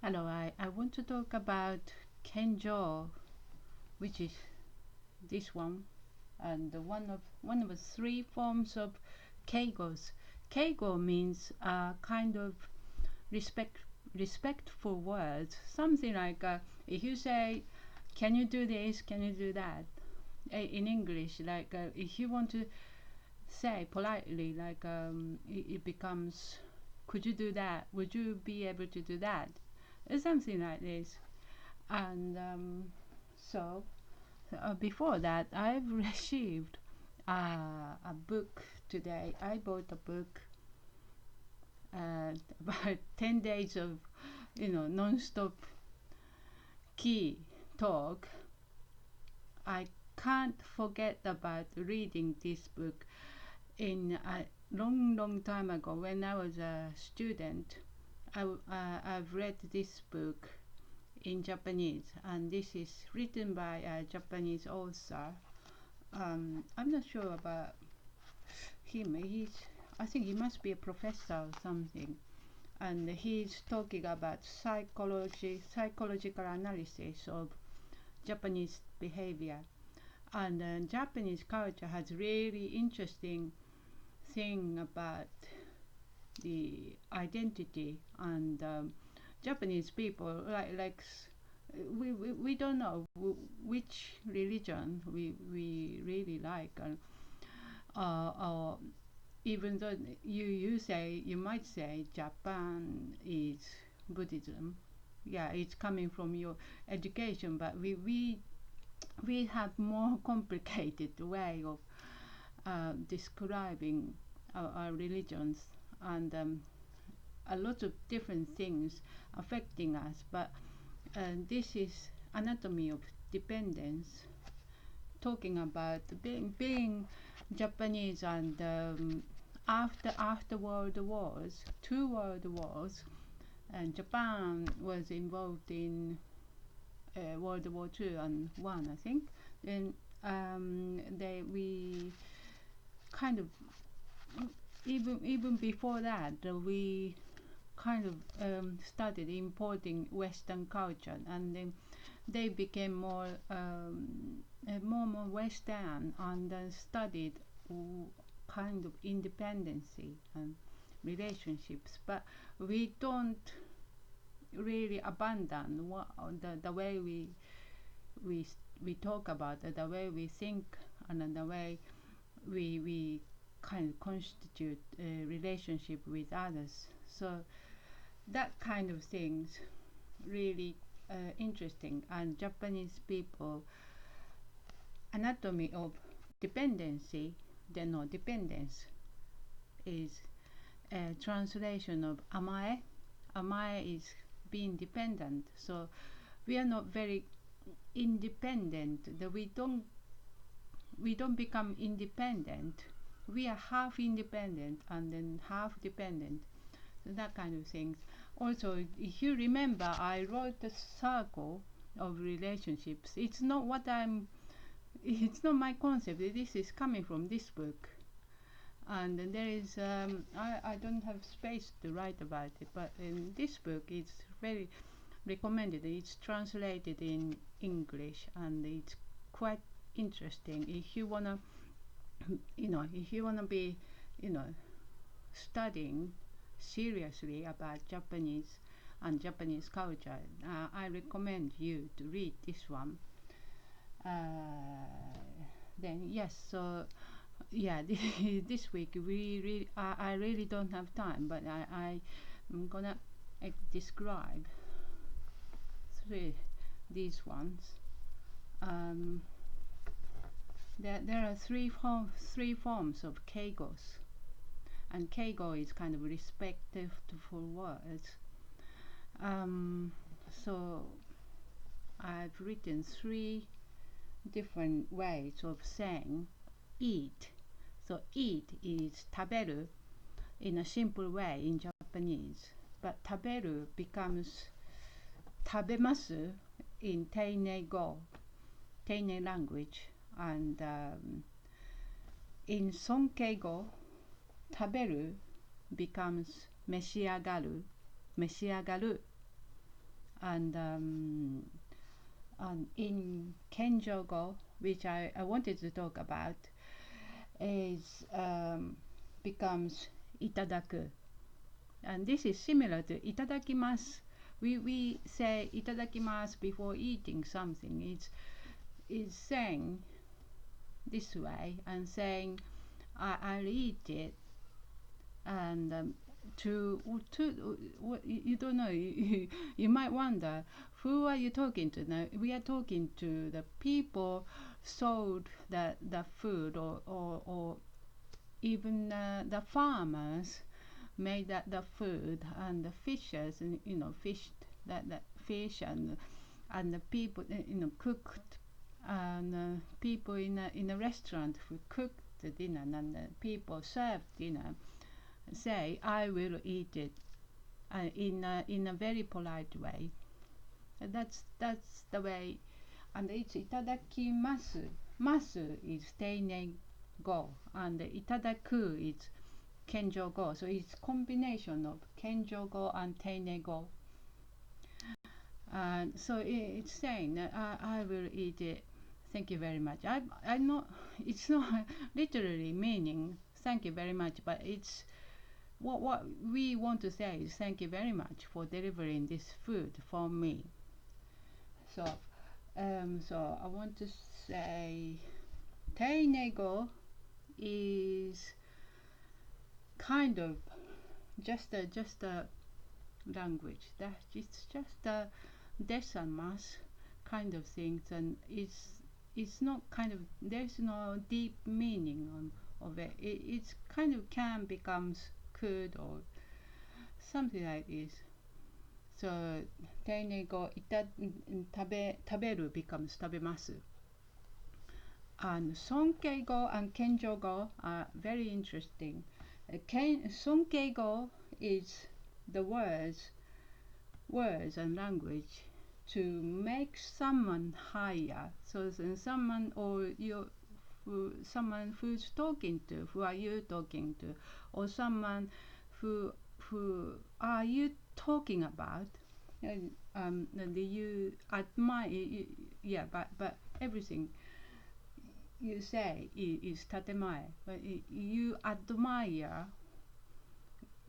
Hello, I want to talk about Kenjo, which is this one, and one of the three forms of Keigos. Keigo means kind of respect respectful words, something like if you say, "Can you do this? Can you do that?" In English, like if you want to say politely, like it becomes, "Could you do that? Would you be able to do that?" Something like this. And so before that, I've received a book today. I bought a book, about 10 days of non-stop key talk. I can't forget about reading this book. In a long time ago, when I was a student, I've read this book in Japanese, and this is written by a Japanese author. I'm not sure about him. I think he must be a professor or something, and he's talking about psychological analysis of Japanese behavior. And Japanese culture has really interesting thing about the identity, and Japanese people we don't know which religion we really like, or even though you might say Japan is Buddhism. Yeah, it's coming from your education, but we have more complicated way of describing our religions, and a lot of different things affecting us. But this is anatomy of dependence, talking about being Japanese, and after World Wars, two World Wars, and Japan was involved in World War Two and One, I think. Then we kind of, even before that, we kind of started importing Western culture, and then they became more Western, and studied kind of independency and relationships. But we don't really abandon the way we we talk about it, the way we think, and the way we kind of constitute a relationship with others. So that kind of things really interesting. And Japanese people anatomy of dependency, they know dependence is a translation of amae. Amae is being dependent. So we are not very independent. That we don't become independent. We are half independent and then half dependent. So that kind of things. Also, if you remember, I wrote a circle of relationships. It's not my concept. This is coming from this book. And there is, I don't have space to write about it, but in this book it's very recommended. It's translated in English, and it's quite interesting. If you wanna, be, studying seriously about Japanese and Japanese culture, I recommend you to read this one. Then yes, so yeah, this week I really don't have time, but I'm gonna describe these ones. Um, there are three forms of keigos, and keigo is kind of respectful words. So I've written three different ways of saying eat. So eat is taberu in a simple way in Japanese, but taberu becomes tabemasu in Teinei Teinei language, and in Sonkei taberu becomes meshiagaru. and in Kenjo go, which I wanted to talk about, is becomes itadaku, and this is similar to itadakimasu. We say itadakimasu before eating something. It's saying this way and saying I'll eat it, and you don't know, you might wonder, who are you talking to now? We are talking to the people sold the food, or even the farmers made the food, and the fishers, and fished that fish, and the people cooked, and people in a restaurant who cooked the dinner, and the people served dinner say I will eat it, in a very polite way. That's the way, and it's itadakimasu. Masu is Teinei go, and itadaku is Kenjo go. So it's combination of Kenjo go and Teinei go. And so it's saying that I will eat it. Thank you very much. I know it's not literally meaning thank you very much, but it's what we want to say is thank you very much for delivering this food for me. So so I want to say Teinei go is kind of just a language that it's just a des and mas kind of things, and it's not kind of, there's no deep meaning of it. It's kind of can becomes could or something like this. So Teinei go taberu becomes tabemasu. And Sonkei go and Kenjo go are very interesting. Sonkei go is the words and language to make someone higher. So someone, or someone who's talking to, who are you talking to, or someone who are you talking about, and you admire, yeah, but everything you say is Tatemae, but you admire,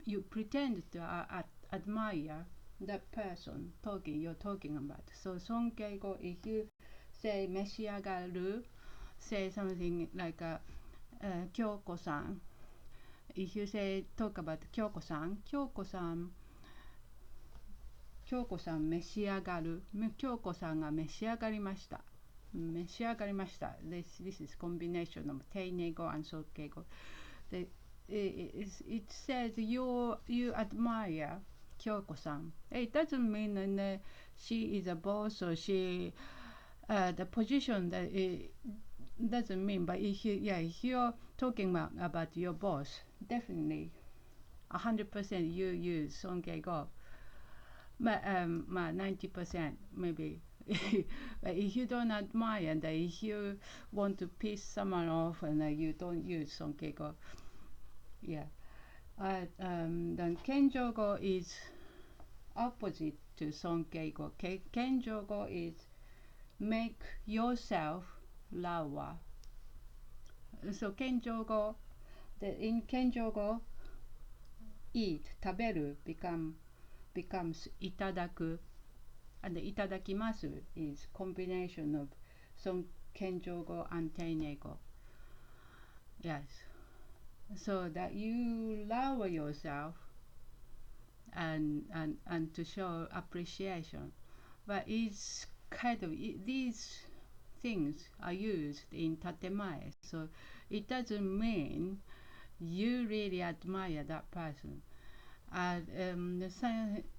you pretend to admire that person you're talking about. So Sonkei go, if you say meshiagaru, say something like Kyoko-san. If you say talk about Kyoko-san, Kyoko-san 召さん召し上がる Kyoko-san が召し上がりました召し上がりました this is combination of Teinei go and Sonkei go. It says you admire Kyoko-san. It doesn't mean she is a boss, or she the position that it doesn't mean, but if you're talking about your boss, definitely 100% you use Sonkei go. But 90% maybe. But if you don't admire, and if you want to piss someone off, and you don't use Sonkei go, yeah. Then Kenjo go is opposite to Sonkei go. Kenjo go is make yourself lower. So Kenjo go, in Kenjo go, eat, taberu becomes itadaku, and the itadakimasu is combination of Kenjo go and Teinei go. Yes. So that you lower yourself and to show appreciation. But it's kind of, these things are used in Tatemae, so it doesn't mean you really admire that person. And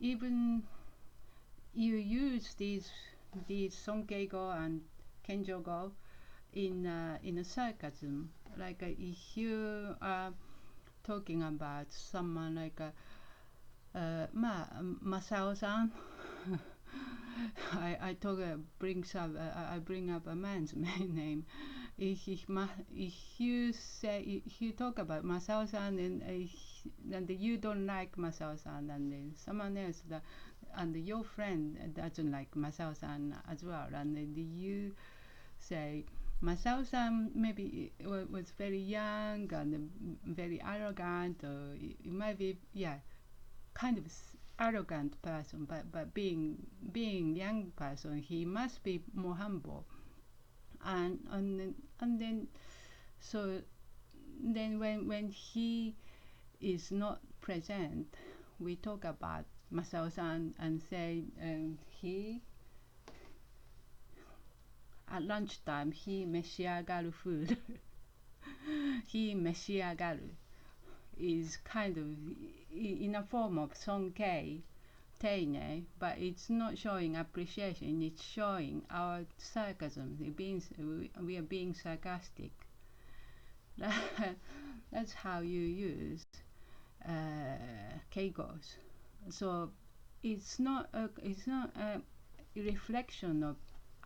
even you use these Sonkei go and Kenjo go in a sarcasm, like if you are talking about someone like Masao-san. I bring up a man's name. If you talk about Masao-san, and and you don't like Masao-san, and then someone else that, and your friend doesn't like Masao-san as well, and then you say Masao-san maybe was very young and very arrogant, or it might be kind of arrogant person, but being young person, he must be more humble, and then so then when he is not present, we talk about Masao-san and say he at lunchtime he 召し上がる food he 召し上がる is kind of in a form of Sonkei, Teinei, but it's not showing appreciation, it's showing our sarcasm. We are being sarcastic. That's how you use Keigos. So it's not a reflection of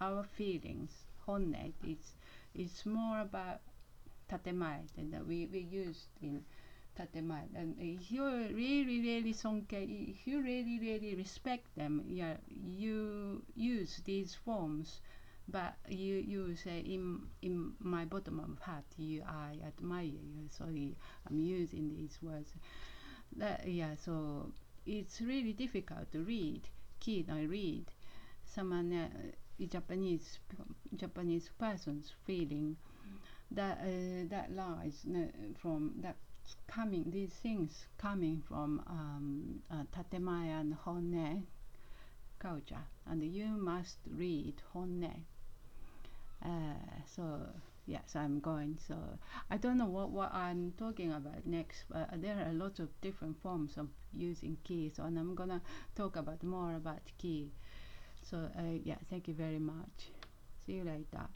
our feelings, honne. It's more about Tatemae that we used in Tatemae. And if you really Sonkei, if you really respect them, you use these forms, but you say in my bottom of heart, I admire you. So I'm using these words. So it's really difficult to read. I read someone Japanese person's feeling that lies from that coming, these things coming from Tatemae and honne culture, and you must read honne. So yes, I'm going. So I don't know what I'm talking about next, but there are lots of different forms of using ki. So and I'm gonna talk about more about ki. So thank you very much. See you later.